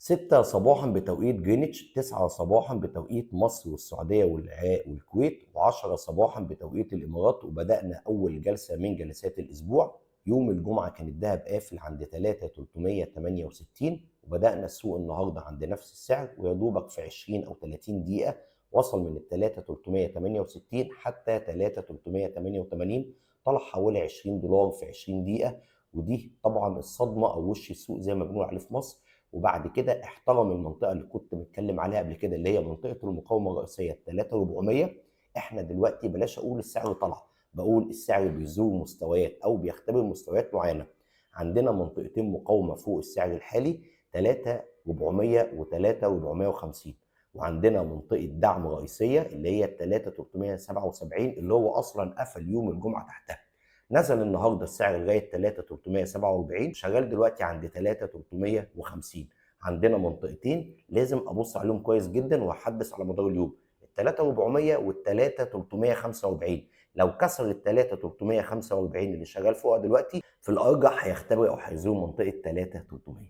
6 صباحا بتوقيت جرينتش، 9 صباحا بتوقيت مصر والسعودية والعراق والكويت، و10 صباحا بتوقيت الإمارات. وبدأنا أول جلسة من جلسات الأسبوع. يوم الجمعة كان الذهب قافل عند 3368، وبدأنا السوق النهاردة عند نفس السعر، ويا دوبك في 20 أو 30 دقيقة وصل من ال 3368 حتى 3388، طلع حوالي 20 دولار في 20 دقيقة. ودي طبعا الصدمة أو وش السوق زي ما بنقول عليه في مصر. وبعد كده احترم المنطقه اللي كنت بتكلم عليها قبل كده، اللي هي منطقه المقاومه الرئيسيه 3400. احنا دلوقتي بلاش اقول السعر طلع، بقول السعر بيزور مستويات او بيختبر مستويات معينه. عندنا منطقتين مقاومه فوق السعر الحالي 3400 و3450، وعندنا منطقه دعم رئيسيه اللي هي 3377 اللي هو اصلا قفل يوم الجمعه تحتها. نزل النهارده السعر لغايه 3347، شغال دلوقتي عند 3350. عندنا منطقتين لازم ابص عليهم كويس جدا واحدث على مدار اليوم: ال 3400 وال 3345. لو كسر ال 3345 اللي شغال فوقها دلوقتي، في الارجح هيختبر او هيزور منطقه 3300.